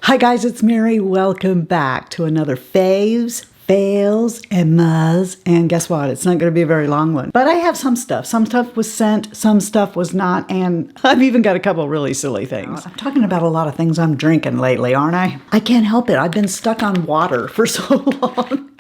Hi guys, it's Mary. Welcome back to another Faves, Fails, and Muzz. And guess what? It's not going to be a very long one. But I have some stuff. Some stuff was sent, some stuff was not, and I've even got a couple really silly things. I'm talking about a lot of things I'm drinking lately, aren't I? I can't help it. I've been stuck on water for so long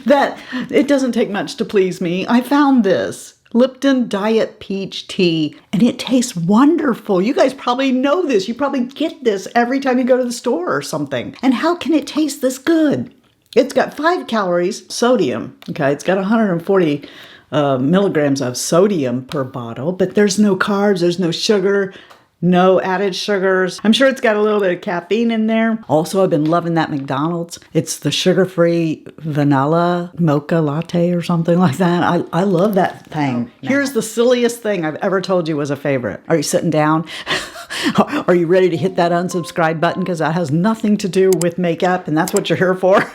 that it doesn't take much to please me. I found this Lipton Diet Peach Tea, and it tastes wonderful. You guys probably know this. You probably get this every time you go to the store or something. And how can it taste this good? It's got 5 calories, sodium. Okay, it's got 140 milligrams of sodium per bottle, but there's no carbs, there's no sugar, no added sugars. I'm sure it's got a little bit of caffeine in there. Also, I've been loving that McDonald's. It's the sugar-free vanilla mocha latte or something like that. I love that thing. Here's the silliest thing I've ever told you was a favorite. Are you sitting down? Are you ready to hit that unsubscribe button? Because that has nothing to do with makeup, and that's what you're here for.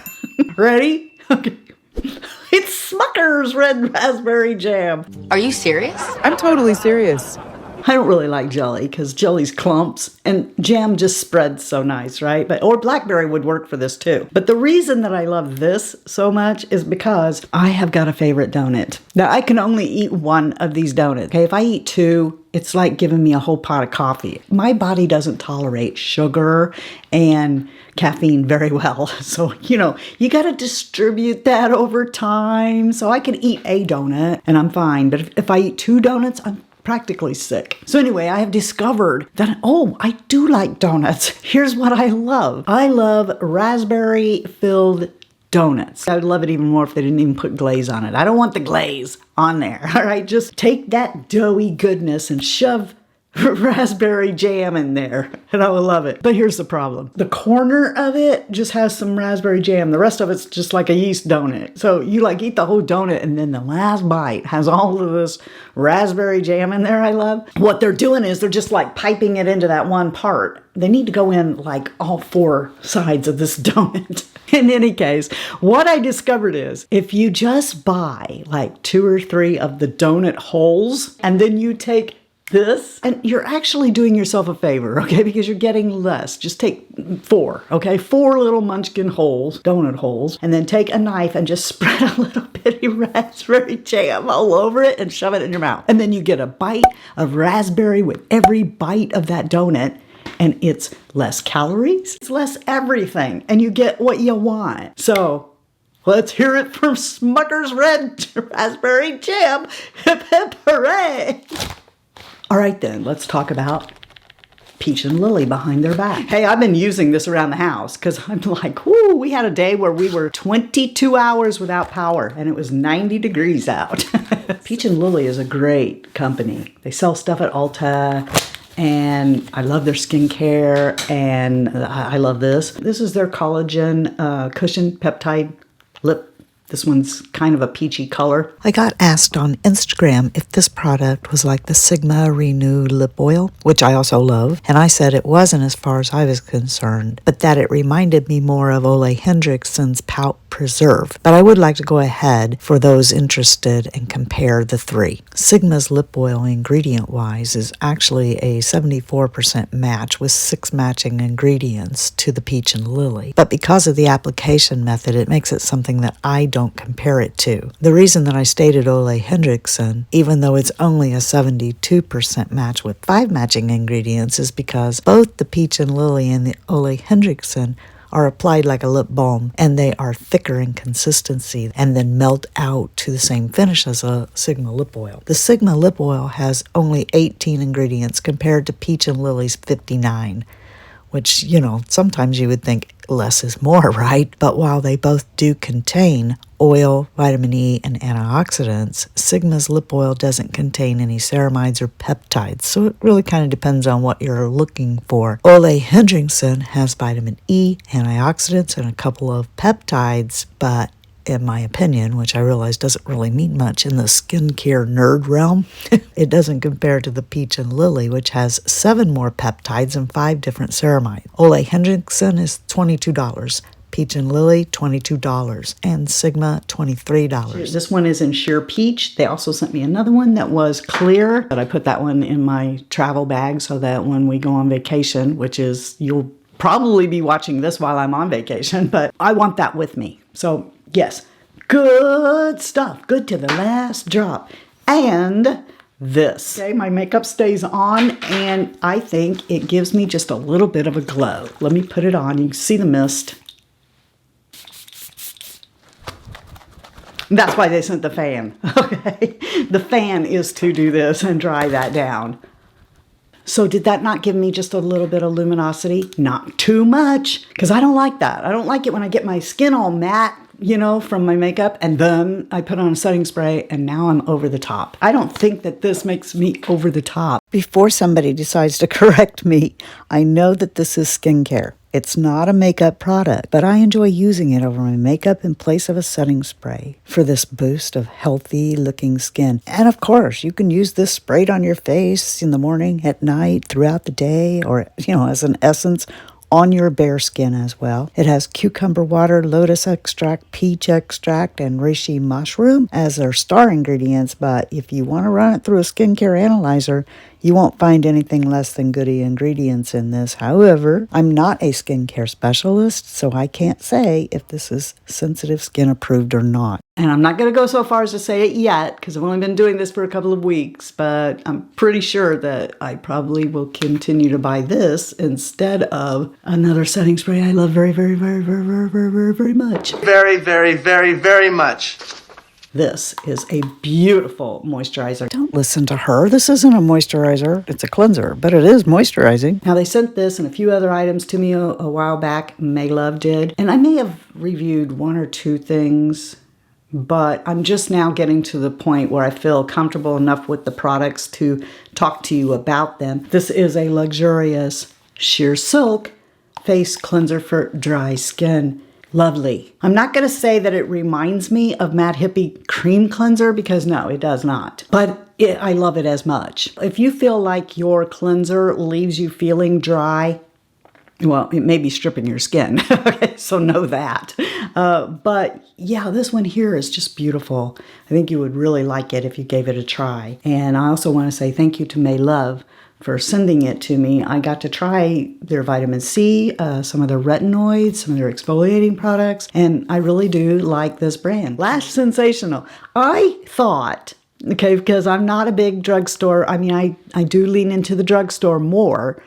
Ready? Okay. It's Smuckers Red Raspberry Jam. Are you serious? I'm totally serious. I don't really like jelly because jelly's clumps and jam just spreads so nice, right? Or blackberry would work for this too. But the reason that I love this so much is because I have got a favorite donut. Now I can only eat one of these donuts. Okay, if I eat 2, it's like giving me a whole pot of coffee. My body doesn't tolerate sugar and caffeine very well. So, you got to distribute that over time. So I can eat a donut and I'm fine. But if I eat 2 donuts, I'm practically sick. So anyway, I have discovered that, I do like donuts. Here's what I love. I love raspberry filled donuts. I would love it even more if they didn't even put glaze on it. I don't want the glaze on there. All right, just take that doughy goodness and shove raspberry jam in there and I will love it. But here's the problem. The corner of it just has some raspberry jam. The rest of it's just like a yeast donut. So you eat the whole donut and then the last bite has all of this raspberry jam in there I love. What they're doing is they're just piping it into that one part. They need to go in all 4 sides of this donut. In any case, what I discovered is if you just buy 2 or 3 of the donut holes and then you take this, and you're actually doing yourself a favor, okay? Because you're getting less. Just take 4, okay? 4 little munchkin holes, donut holes, and then take a knife and just spread a little bitty raspberry jam all over it and shove it in your mouth. And then you get a bite of raspberry with every bite of that donut, and it's less calories, it's less everything, and you get what you want. So let's hear it from Smuckers Red Raspberry Jam. Hip hip hooray! All right then, let's talk about Peach and Lily behind their back. Hey, I've been using this around the house because I'm whoo, we had a day where we were 22 hours without power and it was 90 degrees out. Peach and Lily is a great company. They sell stuff at Ulta and I love their skincare and I love this. This is their collagen cushion peptide lip. This one's kind of a peachy color. I got asked on Instagram if this product was like the Sigma Renew lip oil, which I also love. And I said it wasn't as far as I was concerned, but that it reminded me more of Ole Henriksen's Pout Preserve. But I would like to go ahead for those interested and compare the 3. Sigma's lip oil ingredient-wise is actually a 74% match with 6 matching ingredients to the Peach and Lily. But because of the application method, it makes it something that I don't compare it to. The reason that I stated Ole Henriksen, even though it's only a 72% match with 5 matching ingredients, is because both the Peach and Lily and the Ole Henriksen are applied like a lip balm, and they are thicker in consistency and then melt out to the same finish as a Sigma lip oil. The Sigma lip oil has only 18 ingredients compared to Peach and Lily's 59. Which, sometimes you would think less is more, right? But while they both do contain oil, vitamin E, and antioxidants, Sigma's lip oil doesn't contain any ceramides or peptides, so it really kind of depends on what you're looking for. Ole Henriksen has vitamin E, antioxidants, and a couple of peptides, but in my opinion, which I realize doesn't really mean much in the skincare nerd realm, it doesn't compare to the Peach and Lily, which has 7 more peptides and 5 different ceramides. Ole Henriksen is $22. Peach and Lily, $22, and Sigma, $23. This one is in sheer peach. They also sent me another one that was clear, but I put that one in my travel bag so that when we go on vacation, which is, you'll probably be watching this while I'm on vacation, but I want that with me. So yes, good stuff. Good to the last drop. And this. Okay, my makeup stays on, and I think it gives me just a little bit of a glow. Let me put it on. You can see the mist. That's why they sent the fan. Okay, the fan is to do this and dry that down. So did that not give me just a little bit of luminosity? Not too much, because I don't like that. I don't like it when I get my skin all matte, you know, from my makeup, and then I put on a setting spray and now I'm over the top. I don't think that this makes me over the top. Before somebody decides to correct me, I know that this is skincare. It's not a makeup product, but I enjoy using it over my makeup in place of a setting spray for this boost of healthy looking skin. And of course, you can use this sprayed on your face in the morning, at night, throughout the day, or, you know, as an essence on your bare skin as well. It has cucumber water, lotus extract, peach extract, and reishi mushroom as their star ingredients, but if you want to run it through a skincare analyzer, you won't find anything less than goody ingredients in this. However, I'm not a skincare specialist, so I can't say if this is sensitive skin approved or not. And I'm not going to go so far as to say it yet, because I've only been doing this for a couple of weeks, but I'm pretty sure that I probably will continue to buy this instead of another setting spray I love very, very, very, very, very, very, very, very much. Very, very, very, very much. This is a beautiful moisturizer. Don't listen to her. This isn't a moisturizer. It's a cleanser, but it is moisturizing. Now, they sent this and a few other items to me a while back. MaeLove did. And I may have reviewed one or two things, but I'm just now getting to the point where I feel comfortable enough with the products to talk to you about them. This is a luxurious sheer silk face cleanser for dry skin. Lovely. I'm not going to say that it reminds me of Matte Hippie Cream Cleanser, because no, it does not. But I love it as much. If you feel like your cleanser leaves you feeling dry, well, it may be stripping your skin. Okay, so know that. But yeah, this one here is just beautiful. I think you would really like it if you gave it a try. And I also want to say thank you to MaeLove for sending it to me. I got to try their vitamin C, some of their retinoids, some of their exfoliating products, and I really do like this brand. Lash Sensational. I thought, okay, because I'm not a big drugstore, I mean, I do lean into the drugstore more,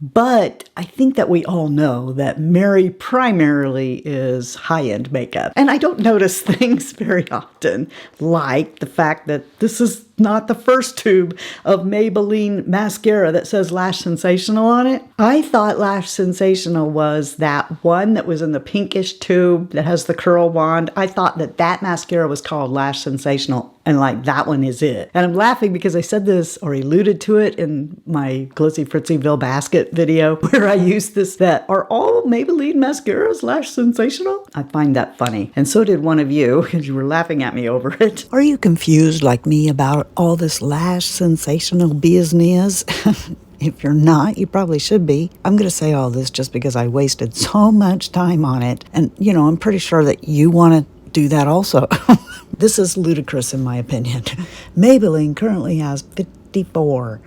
but I think that we all know that Mary primarily is high-end makeup. And I don't notice things very often, like the fact that this is not the first tube of Maybelline mascara that says Lash Sensational on it. I thought Lash Sensational was that one that was in the pinkish tube that has the curl wand. I thought that that mascara was called Lash Sensational, and like that one is it. And I'm laughing because I said this or alluded to it in my Glitzy Fritzyville basket video where I used this, that are all Maybelline mascaras Lash Sensational? I find that funny. And so did one of you, because you were laughing at me over it. Are you confused like me about all this Lash Sensational business? If you're not, you probably should be. I'm going to say all this just because I wasted so much time on it. And, you know, I'm pretty sure that you want to do that also. This is ludicrous in my opinion. Maybelline currently has 54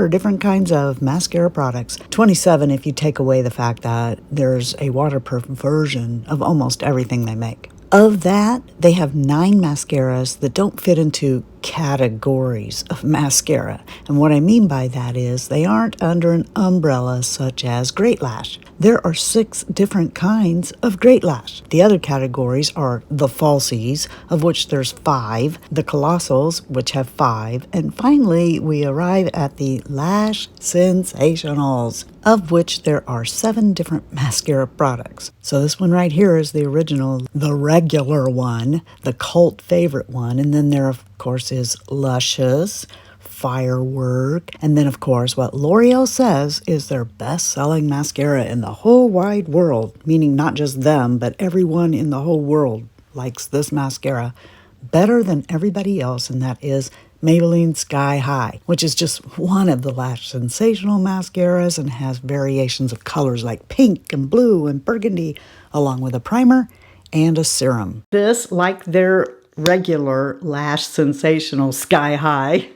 different kinds of mascara products. 27 if you take away the fact that there's a waterproof version of almost everything they make. Of that, they have 9 mascaras that don't fit into categories of mascara. And what I mean by that is they aren't under an umbrella such as Great Lash. There are 6 different kinds of Great Lash. The other categories are the falsies, of which there's 5, the colossals, which have 5, and finally we arrive at the Lash Sensationals, of which there are 7 different mascara products. So this one right here is the original, the regular one, the cult favorite one, and then there of course is Luscious, Firework, and then of course what L'Oreal says is their best-selling mascara in the whole wide world, meaning not just them, but everyone in the whole world likes this mascara better than everybody else, and that is Maybelline Sky High, which is just one of the Lash Sensational mascaras and has variations of colors like pink and blue and burgundy, along with a primer and a serum. This, like their regular Lash Sensational Sky High,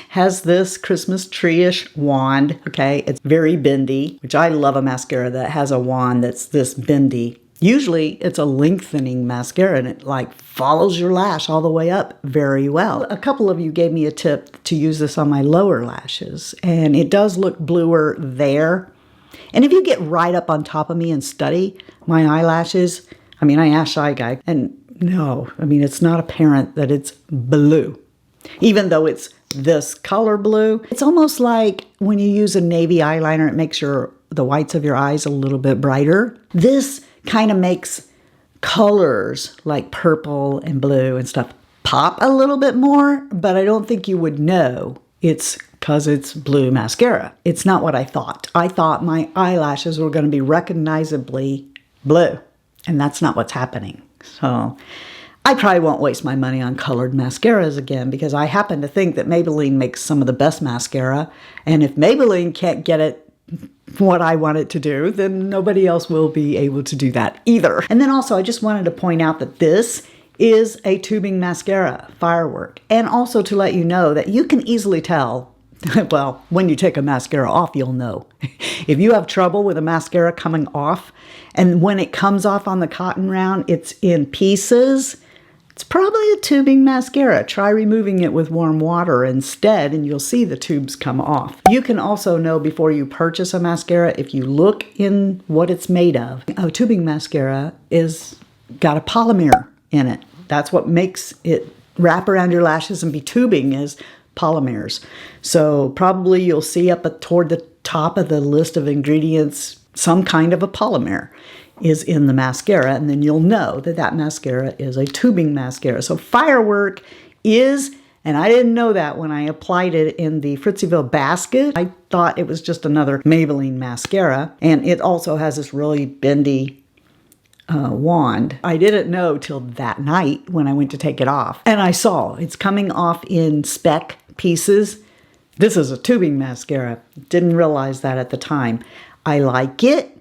has this Christmas tree-ish wand, okay? It's very bendy, which I love a mascara that has a wand that's this bendy. Usually it's a lengthening mascara and it like follows your lash all the way up very well. A couple of you gave me a tip to use this on my lower lashes, and it does look bluer there. And if you get right up on top of me and study my eyelashes, I mean, I asked Shy Guy, and no, I mean, it's not apparent that it's blue. Even though it's this color blue, it's almost like when you use a navy eyeliner, it makes the whites of your eyes a little bit brighter. This kind of makes colors like purple and blue and stuff pop a little bit more, but I don't think you would know it's because it's blue mascara. It's not what I thought. I thought my eyelashes were going to be recognizably blue, and that's not what's happening. So I probably won't waste my money on colored mascaras again, because I happen to think that Maybelline makes some of the best mascara, and if Maybelline can't get it what I want it to do, then nobody else will be able to do that either. And then also, I just wanted to point out that this is a tubing mascara, Firework. And also to let you know that you can easily tell, well, when you take a mascara off, you'll know. If you have trouble with a mascara coming off, and when it comes off on the cotton round, it's in pieces, it's probably a tubing mascara. Try removing it with warm water instead, and you'll see the tubes come off. You can also know before you purchase a mascara if you look in what it's made of. A tubing mascara is got a polymer in it. That's what makes it wrap around your lashes and be tubing, is polymers. So probably you'll see up toward the top of the list of ingredients some kind of a polymer is in the mascara, and then you'll know that that mascara is a tubing mascara. So Firework is, and I didn't know that when I applied it in the Fritzyville basket. I thought it was just another Maybelline mascara, and it also has this really bendy wand. I didn't know till that night when I went to take it off, and I saw it's coming off in speck pieces. This is a tubing mascara. Didn't realize that at the time. I like it.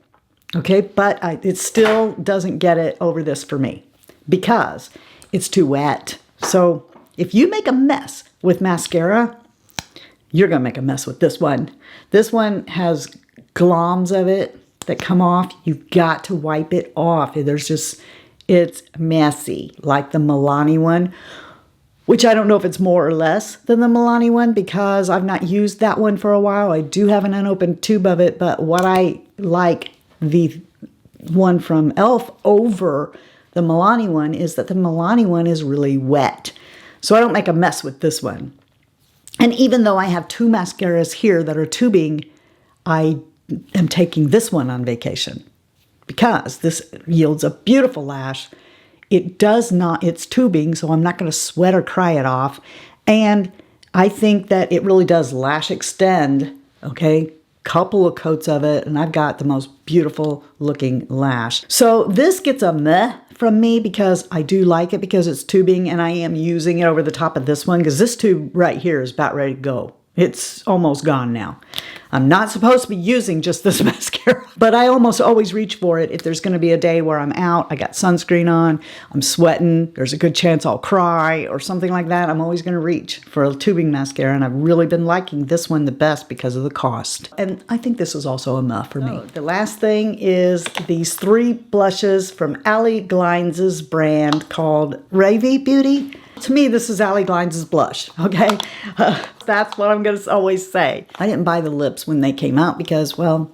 Okay, but it still doesn't get it over this for me because it's too wet. So if you make a mess with mascara, you're going to make a mess with this one. This one has gloms of it that come off. You've got to wipe it off. It's messy, like the Milani one, which I don't know if it's more or less than the Milani one because I've not used that one for a while. I do have an unopened tube of it, but what I like the one from e.l.f. over the Milani one is that the Milani one is really wet. So I don't make a mess with this one. And even though I have two mascaras here that are tubing, I am taking this one on vacation because this yields a beautiful lash. It's tubing, so I'm not going to sweat or cry it off. And I think that it really does lash extend, okay? Couple of coats of it, and I've got the most beautiful looking lash. So this gets a meh from me because I do like it because it's tubing, and I am using it over the top of this one because this tube right here is about ready to go. It's almost gone now. I'm not supposed to be using just this mascara, but I almost always reach for it if there's going to be a day where I'm out, I got sunscreen on, I'm sweating, there's a good chance I'll cry or something like that. I'm always going to reach for a tubing mascara, and I've really been liking this one the best because of the cost. And I think this is also a muff for me. The last thing is these 3 blushes from Allie Glines' brand called Ravie Beauty. To me, this is Allie Glines' blush, okay? That's what I'm going to always say. I didn't buy the lips when they came out because, well,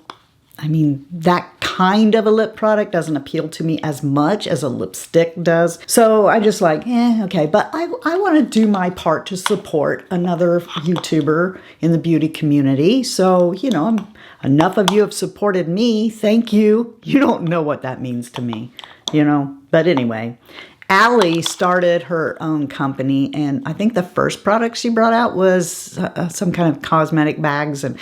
I mean, that kind of a lip product doesn't appeal to me as much as a lipstick does. So I just like, okay. But I want to do my part to support another YouTuber in the beauty community. So, you know, enough of you have supported me. Thank you. You don't know what that means to me, you know. But anyway, Allie started her own company, and I think the first product she brought out was some kind of cosmetic bags, and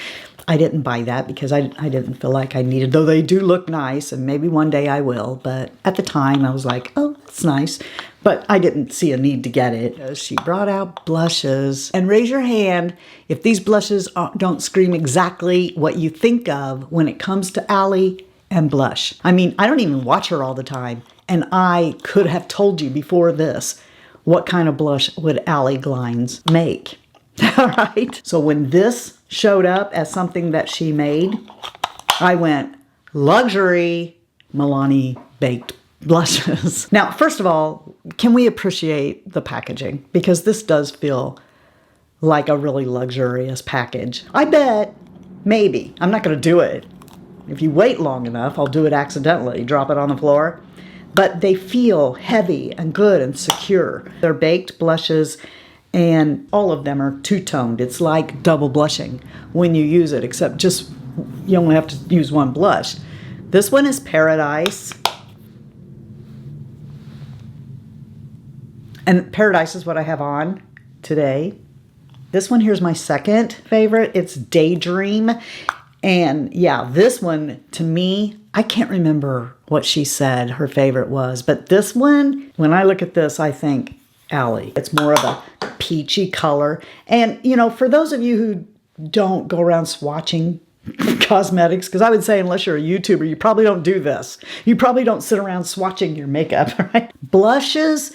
I didn't buy that because I didn't feel like I needed, though they do look nice, and maybe one day I will, but at the time I was like, oh, that's nice, but I didn't see a need to get it. She brought out blushes, and raise your hand if these blushes don't scream exactly what you think of when it comes to Allie and blush. I mean, I don't even watch her all the time. And I could have told you before this what kind of blush would Allie Glines make. All right. So when this showed up as something that she made, I went, luxury Milani baked blushes. Now, first of all, can we appreciate the packaging? Because this does feel like a really luxurious package. I bet, maybe, I'm not going to do it. If you wait long enough, I'll do it accidentally, drop it on the floor. But they feel heavy and good and secure. They're baked blushes, and all of them are two-toned. It's like double blushing when you use it, except just you only have to use one blush. This one is Paradise. And Paradise is what I have on today. This one here's my second favorite. It's Daydream. And yeah, this one, to me, I can't remember what she said her favorite was. But this one, when I look at this, I think Allie. It's more of a peachy color. And, you know, for those of you who don't go around swatching cosmetics, because I would say unless you're a YouTuber, you probably don't do this. You probably don't sit around swatching your makeup, right? Blushes,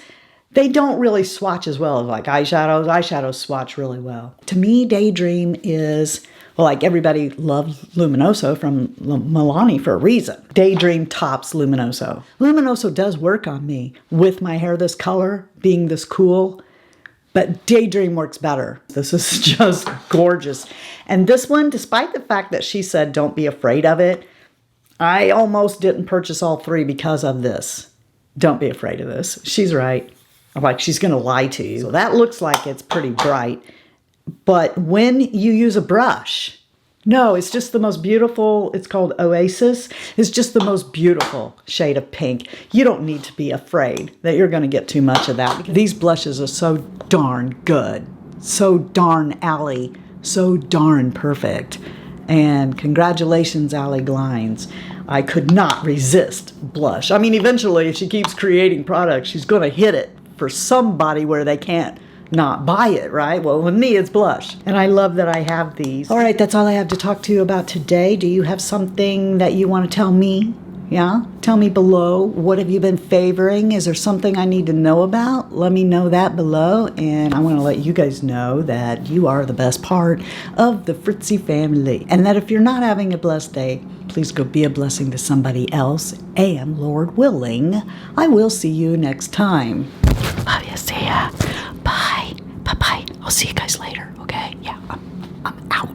they don't really swatch as well as like eyeshadows. Eyeshadows swatch really well. To me, Daydream is, well, like everybody loves Luminoso from Milani for a reason. Daydream tops Luminoso. Luminoso does work on me with my hair this color, being this cool, but Daydream works better. This is just gorgeous. And this one, despite the fact that she said don't be afraid of it, I almost didn't purchase all three because of this. Don't be afraid of this. She's right. I'm like, she's going to lie to you. So that looks like it's pretty bright. But when you use a brush, no, it's just the most beautiful, it's called Oasis. It's just the most beautiful shade of pink. You don't need to be afraid that you're going to get too much of that. These blushes are so darn good, so darn Allie, so darn perfect. And congratulations, Allie Glines. I could not resist blush. I mean, eventually, if she keeps creating products, she's going to hit it for somebody where they can't not buy it, right? Well, with me, it's blush. And I love that I have these. All right, that's all I have to talk to you about today. Do you have something that you want to tell me? Yeah? Tell me below. What have you been favoring? Is there something I need to know about? Let me know that below. And I want to let you guys know that you are the best part of the Fritzy family. And that if you're not having a blessed day, please go be a blessing to somebody else. And Lord willing, I will see you next time. Love you. See ya. Bye. Bye-bye. I'll see you guys later, okay? Yeah, I'm out.